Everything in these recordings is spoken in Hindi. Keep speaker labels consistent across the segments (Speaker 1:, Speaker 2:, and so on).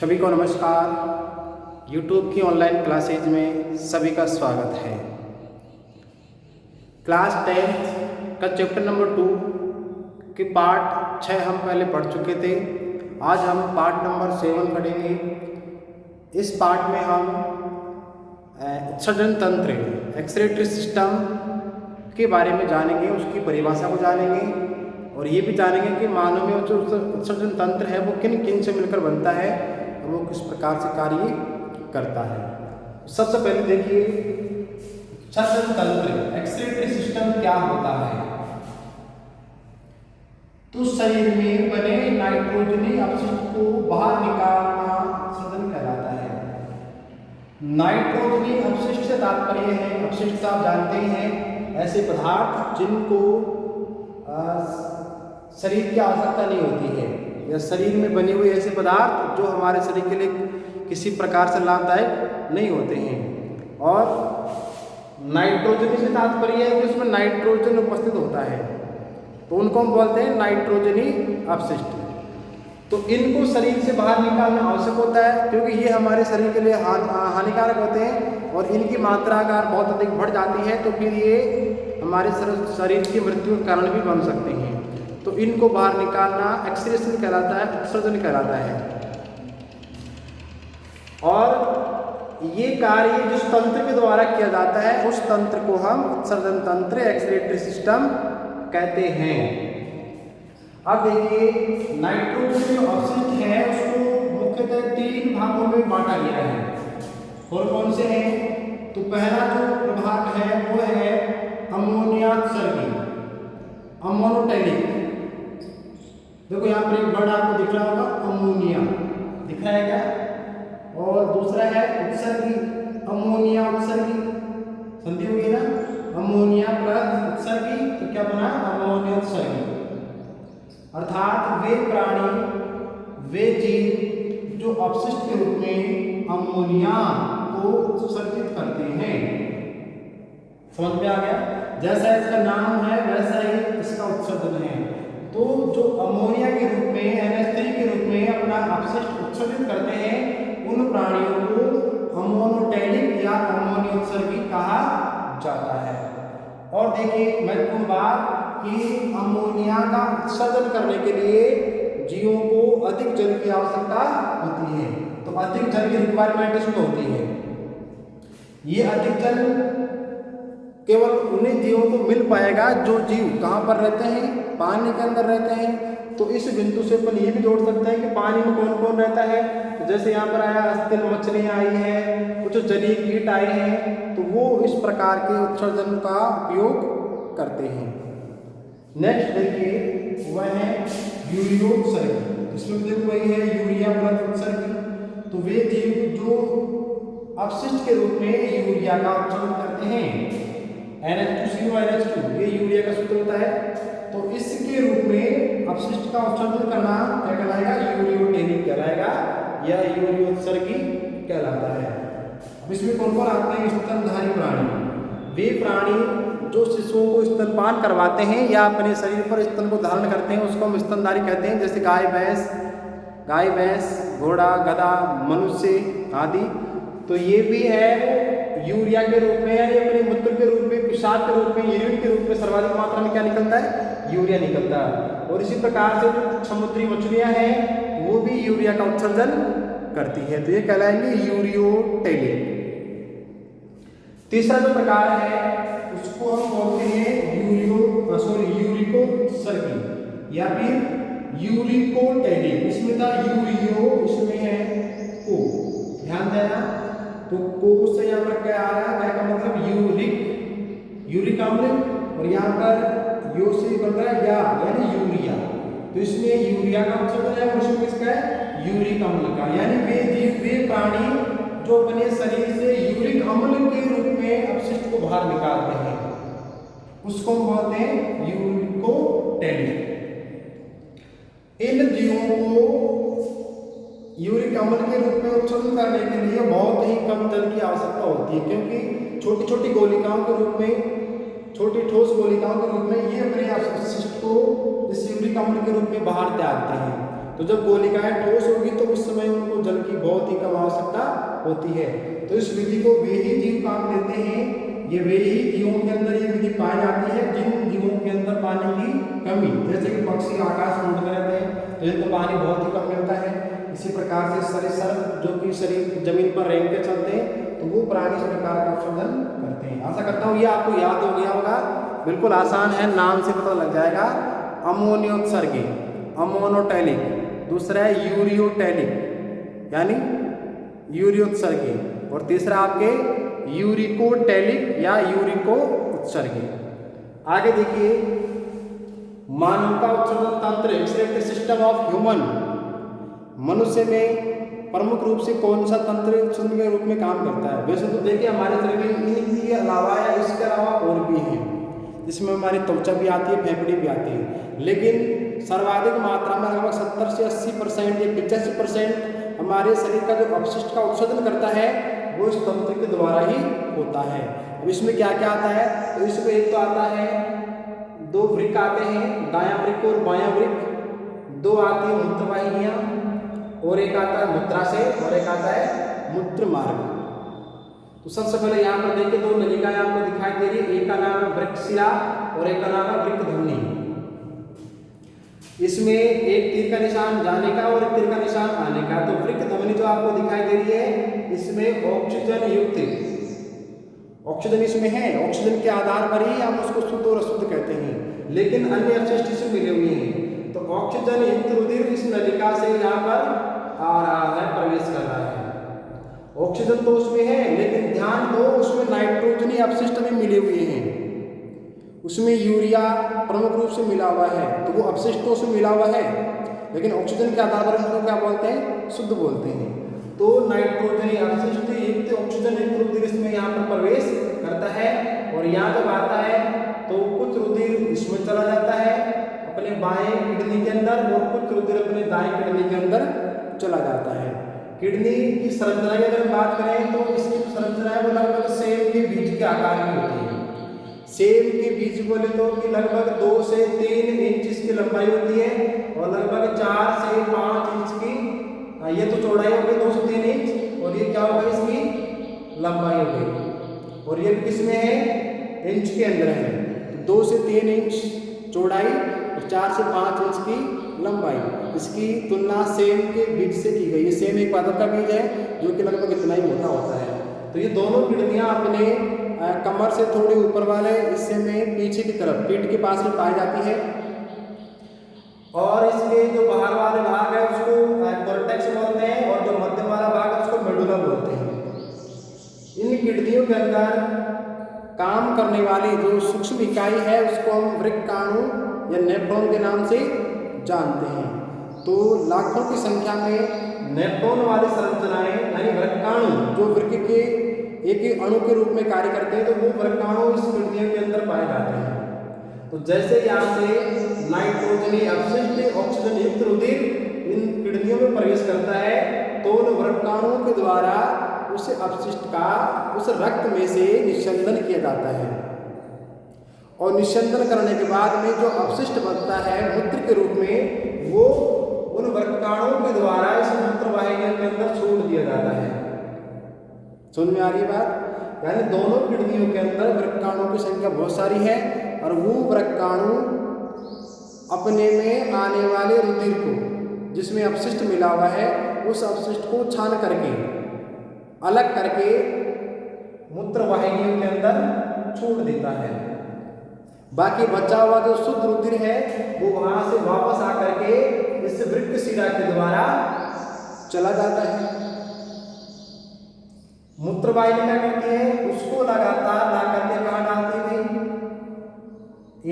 Speaker 1: सभी को नमस्कार। YouTube की ऑनलाइन क्लासेज में सभी का स्वागत है। क्लास 10 का चैप्टर नंबर 2 के पार्ट 6 हम पहले पढ़ चुके थे। आज हम पार्ट नंबर 7 पढ़ेंगे। इस पार्ट में हम उत्सर्जन तंत्र एक्सक्रीटरी सिस्टम के बारे में जानेंगे, उसकी परिभाषा को जानेंगे और ये भी जानेंगे कि मानव में जो उत्सर्जन तंत्र है वो किन किन से मिलकर बनता है और वो किस प्रकार से कार्य करता है। सबसे पहले देखिए उत्सर्जन तंत्र एक्सक्रीटरी सिस्टम क्या होता है। तो शरीर में बने नाइट्रोजनी अपशिष्ट को बाहर निकालना उत्सर्जन कहलाता है। नाइट्रोजनी अपशिष्ट से तात्पर्य है, अपशिष्ट आप जानते ही हैं, ऐसे पदार्थ जिनको शरीर की आवश्यकता नहीं होती है या शरीर में बने हुए ऐसे पदार्थ जो हमारे शरीर के लिए किसी प्रकार से लाभदायक नहीं होते हैं। और नाइट्रोजनी से तात्पर्य है कि उसमें नाइट्रोजन उपस्थित होता है, तो उनको हम बोलते हैं नाइट्रोजनी अपशिष्ट। तो इनको शरीर से बाहर निकालना आवश्यक होता है क्योंकि ये हमारे शरीर के लिए हानिकारक होते हैं और इनकी मात्रा अगर बहुत अधिक बढ़ जाती है तो फिर ये हमारे शरीर की मृत्यु का कारण भी बन सकते हैं। तो इनको बाहर निकालना एक्सक्रीशन कहलाता है, उत्सर्जन कहलाता है। और ये कार्य जिस तंत्र के द्वारा किया जाता है उस तंत्र को हम उत्सर्जन तंत्र एक्सक्रीटरी सिस्टम कहते हैं। अब देखिए नाइट्रोजन जो अपशिष्ट है उसको मुख्यतः 3 भागों में बांटा गया है। और कौन से हैं? तो पहला जो प्रभाग है वो है अमोनिया उत्सर्गी, अमोनोटैलिक। देखो यहाँ पर एक वर्ड आपको दिख रहा होगा, अमोनिया दिख रहा है क्या? और दूसरा है उत्सर्गी, अमोनिया उत्सर्गी, संधि होगी ना, अमोनिया प्लस उत्सर्गी तो क्या बना? अमोनिया उत्सर्गी। अर्थात वे प्राणी, वे जीव जो अपशिष्ट के रूप में अमोनिया को उत्सर्जित करते हैं। समझ में आ गया? जैसा इसका नाम है वैसा ही इसका उत्सर्जन है। तो जो अमोनिया के रूप में NH3 के रूप में अपना अपशिष्ट उत्सर्जित करते हैं उन प्राणियों को अमोनोटैलिक या अमोनिया उत्सर्गी कहा जाता है। और देखिए महत्वपूर्ण बात कि अमोनिया का उत्सर्जन करने के लिए जीवों को अधिक जल की आवश्यकता होती है। तो अधिक जल की रिक्वायरमेंट इसमें होती है। ये अधिक जल केवल उन्हीं जीवों को मिल पाएगा जो जीव कहाँ पर रहते हैं? पानी के अंदर रहते हैं। तो इस बिंदु से अपन ये भी जोड़ सकते हैं कि पानी में कौन कौन रहता है। तो जैसे यहाँ पर आया अस्थिल मछलियाँ आई हैं, कुछ जलीय कीट आए हैं, तो वो इस प्रकार के उत्सर्जन का उपयोग करते हैं। नेक्स्ट देखिए वह है यूरियोत्सर्गी। इसमें देखो वही है यूरिया प्लस उत्सर्गी। तो वे जीव जो अपशिष्ट के रूप में यूरिया का उत्सर्जन करते हैं, NH2CO NH2 ये यूरिया का सूत्र होता है। तो इसके रूप में अपशिष्ट का उत्सर्जन करना क्या कहलाएगा? यूरियोटैलिक कहलाएगा या यूरियोत्सर्गी कहलाता है। अब इसमें कौन कौन आते हैं? स्तनधारी प्राणी, वे प्राणी जो शिशुओं को स्तनपान करवाते हैं या अपने शरीर पर स्तन को धारण करते हैं उसको हम स्तनधारी कहते हैं। जैसे गाय भैंस, घोड़ा, गधा, मनुष्य आदि। तो ये भी है यूरिया के रूप में या अपने मूत्र के रूप में, पेशाब के रूप में, यूरिन के रूप में सर्वाधिक मात्रा में क्या निकलता है? यूरिया निकलता है। और इसी प्रकार से जो समुद्री मछलियां हैं वो भी यूरिया का उत्सर्जन करती है। तो ये कहलाएंगे यूरियोटैलिक। तीसरा जो प्रकार है उसको हम बोलते हैं यूरिकोत्सर्गी या फिर यूरिकोटैलिक। इसमें था यूरियो, इसमें है को, ध्यान देना। तो को से यहाँ पर क्या आ रहा है? क्या का मतलब यूरिक अम्ल, और यहाँ पर यो से बन रहा है यानी यूरिया। तो इसमें यूरिया का उत्सर्जन है और इसमें किसका है? यूरिक अम्ल का। यानी वे जीव, वे प्राणी जो अपने शरीर से यूरिक अम्ल के रूप में अपशिष्ट को बाहर निकालते हैं उसको हम बोलते हैं यूरिकोटैलिक। इन जीवों को यूरिक अम्ल के रूप में उत्सर्जन करने के लिए बहुत ही कम जल की आवश्यकता होती है क्योंकि छोटी छोटी गोलिकाओं के रूप में, छोटी ठोस गोलिकाओं के रूप में ये अपने अपशिष्ट को इस यूरिक अम्ल के रूप में बाहर त्यागते हैं। तो तो जब कोलिकाएं ठोस होगी तो उस समय उनको जल की बहुत ही कम आवश्यकता होती है। तो इस विधि को वे ही जीव काम देते हैं, ये वे ही जीवों के अंदर ये विधि पाई जाती है जिन जीवों के अंदर पानी की कमी, जैसे कि पक्षी आकाश में उड़ते रहते हैं तो इनको पानी बहुत ही कम मिलता है। इसी प्रकार से सरीसृप जो कि शरीर जमीन पर रेंग के चलते हैं तो वो प्राणी इस प्रकार का अपशोधन करते हैं। आशा करता हूँ ये आपको याद हो गया होगा, बिल्कुल आसान है, नाम से पता लग जाएगा। अमोनियोत्सर्गी, अमोनोटैलिक, दूसरा है यूरियोटैलिक यानी यूरियोत्सर्गी, और तीसरा आपके यूरिकोटैलिक या यूरिको उत्सर्गी। आगे देखिए, मानव का उत्सर्जन तंत्र, एक्सक्रीटरी सिस्टम ऑफ ह्यूमन, मनुष्य में प्रमुख रूप से कौन सा तंत्र उत्सर्जन के रूप में काम करता है? वैसे तो देखिए हमारे शरीर में इनके अलावा या इसके अलावा और भी हैं, जिसमें हमारी त्वचा भी आती है, फेफड़े भी आते हैं, लेकिन सर्वाधिक मात्रा में लगभग 70 से 80% या 85% हमारे शरीर का जो अपशिष्ट का उत्सर्जन करता है वो इस तंत्र के द्वारा ही होता है। अब इसमें क्या क्या आता है? तो इसमें एक तो आता है, दो वृक्क आते हैं, दायां वृक्क और बायां वृक्क, दो आती है मूत्रवाहिनियां, और एक आता है मूत्राशय और एक आता है मूत्र मार्ग। तो सबसे पहले यहाँ पर देखिए दो नलिकाएं आपको दिखाई दे रही है, एक का नाम है वृक्कशिरा और एक का नाम है वृक्कधमनी। इसमें एक तीर का निशान जाने का और एक तीर का निशान आने का। तो वृक्कधमनी जो आपको दिखाई दे रही है इसमें ऑक्सीजन युक्त, ऑक्सीजन इसमें है, ऑक्सीजन के आधार पर ही हम उसको शुद्ध और अशुद्ध कहते हैं, लेकिन अन्य अपशिष्ट इसमें मिले हुए हैं। तो ऑक्सीजन युक्त रुधिर इस नलिका से यहाँ पर आ रहा है, प्रवेश कर रहा है। ऑक्सीजन तो उसमें है, लेकिन ध्यान दो उसमें नाइट्रोजनी अपशिष्ट में मिले हुए हैं, उसमें यूरिया प्रमुख रूप से मिला हुआ है, तो वो अपशिष्ट तो उसमें मिला हुआ है, लेकिन ऑक्सीजन के आधार पर उसको क्या बोलते हैं? शुद्ध बोलते हैं। तो नाइट्रोजनी अपशिष्ट युक्त ऑक्सीजन युक्त रुधिर इसमें यहाँ पर प्रवेश करता है, और यहाँ जब आता है तो कुछ रुधिर इसमें चला जाता है अपने बाएं किडनी के अंदर, और कुछ रुधिर अपने दाएं किडनी के अंदर चला जाता है। किडनी की संरचना की अगर बात करें तो इसकी संरचना है वो लगभग सेब के बीज के आकार की होती है। सेब के बीज बोले तो कि लगभग 2 से 3 इंच इसकी लंबाई होती है, और लगभग 4 से 5 इंच की, ये तो चौड़ाई हो गई 2 से 3 इंच, और ये क्या होगा इसकी लंबाई हो गई, और ये किस में है? इंच के अंदर है। 2 से 3 इंच चौड़ाई और 4 से 5 इंच की लंबाई। इसकी तुलना सेम के बीज से की गई है। सेम एक पादप का बीज है जो कि लगभग इतना ही मोटा होता है। तो ये दोनों किडनियां अपने कमर से थोड़े ऊपर वाले हिस्से में पीछे की तरफ पीठ के पास में पाई जाती है, और इसके जो बाहर वाले भाग है उसको कोर्टेक्स बोलते हैं, और जो मध्य वाला भाग है उसको मेडुला बोलते हैं। इन किडनियों के अंदर काम करने वाली जो सूक्ष्म इकाई है उसको हम वृक्काणु या नेफ्रॉन के नाम से जानते हैं। तो लाखों की संख्या में नेफ्रॉन वाली संरचनाएं यानी वृक्काणु जो वृक्क के एक अणु के रूप में कार्य करते हैं, तो वो वृक्काणु इस किडनियों के अंदर पाए जाते हैं। तो जैसे यहाँ से नाइट्रोजनी अपशिष्ट ऑक्सीजन युक्त रुधिर इन किडनियों में प्रवेश करता है, तो उन वृक्काणुओं के द्वारा उस अपशिष्ट का उस रक्त में से निस्यंदन किया जाता है, और निस्यंदन करने के बाद में जो अपशिष्ट बनता है मूत्र के रूप में, वो उन वृक्काणुओं के द्वारा इस मूत्र वाहिनी के अंदर छोड़ दिया जाता है। समझ में आ रही है बात? यानी दोनों किडनियों के अंदर वृक्काणुओं की संख्या बहुत सारी है, और वो वृक्काणु अपने में आने वाले रुधिर को जिसमें अपशिष्ट मिला हुआ है उस अपशिष्ट को छान करके अलग करके मूत्र वाहिनियों के अंदर छोड़ देता है। बाकी बचा हुआ जो शुद्ध रुधिर है वो वहां से वापस आकर के इस वृक्कशिरा के द्वारा चला जाता है। मूत्र वाहिनी क्या करती है? उसको लगातार ला करके कहाँ डालती है?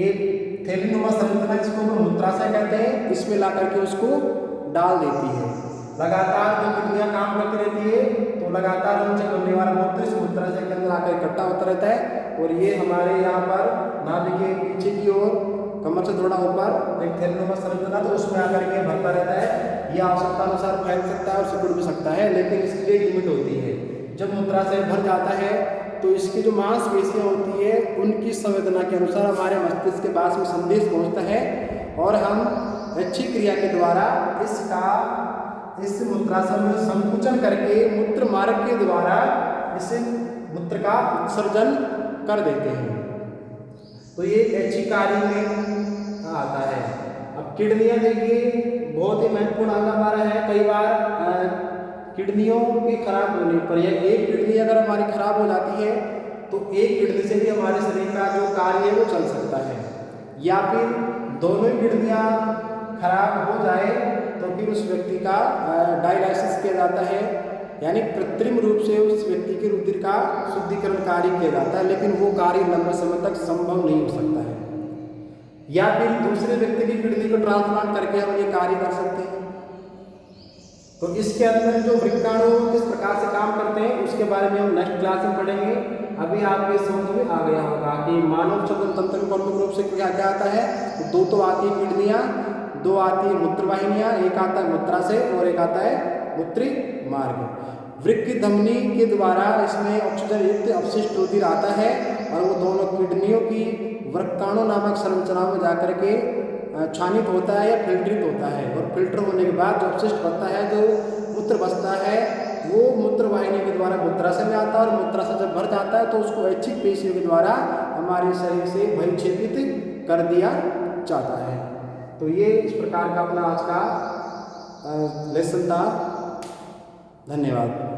Speaker 1: एक थैलीनुमा संरचना जिसको हम मूत्राशय कहते हैं, इसमें ला करके उसको डाल देती है। लगातार जो किडनियां काम करती रहती है तो लगातार उनसे बनने वाला मूत्र इस मूत्राशय के अंदर आकर इकट्ठा होता रहता है, और ये हमारे यहाँ पर नाभि के पीछे की ओर कमर से थोड़ा ऊपर एक थैलीनुमा संरचना, तो उसमें आकर के भरता रहता है। ये आवश्यकता अनुसार फैल सकता है और सिकुड़ भी सकता है, लेकिन इसकी एक लिमिट होती है। जब मूत्राशय भर जाता है तो इसकी जो मांसपेशियाँ होती है उनकी संवेदना के अनुसार हमारे मस्तिष्क के पास में संदेश पहुँचता है, और हम ऐच्छिक क्रिया के द्वारा इस मूत्राशय में संकुचन करके मूत्र मार्ग के द्वारा इस मूत्र का उत्सर्जन कर देते हैं। तो ये ऐच्छिक कार्य में आता है। अब किडनियां देखिए बहुत ही महत्वपूर्ण अंग हमारा है। कई बार किडनियों के खराब होने पर या एक किडनी अगर हमारी खराब हो जाती है तो एक किडनी से भी हमारे शरीर का जो कार्य है वो चल सकता है, या फिर दोनों ही किडनियां खराब हो जाए तो फिर उस व्यक्ति का डायलिसिस किया जाता है, यानी कृत्रिम रूप से उस व्यक्ति के रुधिर का शुद्धिकरण कार्य किया जाता है, लेकिन वो कार्य लंबे समय तक संभव नहीं हो सकता है। या फिर दूसरे व्यक्ति की किडनी को ट्रांसप्लांट करके हम ये कार्य कर सकते हैं। तो इसके अंदर जो वृक्काणु किस प्रकार से काम करते हैं उसके बारे में हम नेक्स्ट क्लास में पढ़ेंगे। अभी आपके समझ में आ गया होगा कि मानव श्वसन तंत्र में प्रमुख रूप से क्या क्या आता है। तो दो तो आती है किडनियाँ, दो आती है मूत्रवाहिनियाँ, एक आता है मूत्राशय और एक आता है मूत्री मार्ग। वृक्क धमनी के द्वारा इसमें ऑक्सीजन युक्त अपशिष्ट रुधिर आता है और वो दोनों किडनियों की वृक्काणु नामक संरचनाओं में जाकर के क्षानित होता है या फिल्टरित होता है, और फिल्टर होने के बाद जो अपशिष्ट बचता है, जो मूत्र बचता है, वो मूत्रवाहिनी के द्वारा मूत्राशय में आता है और मूत्राशय जब भर जाता है तो उसको ऐच्छिक पेशियों के द्वारा हमारे शरीर से बहिक्षेपित कर दिया जाता है। तो ये इस प्रकार का अपना आज का लेसन था। धन्यवाद।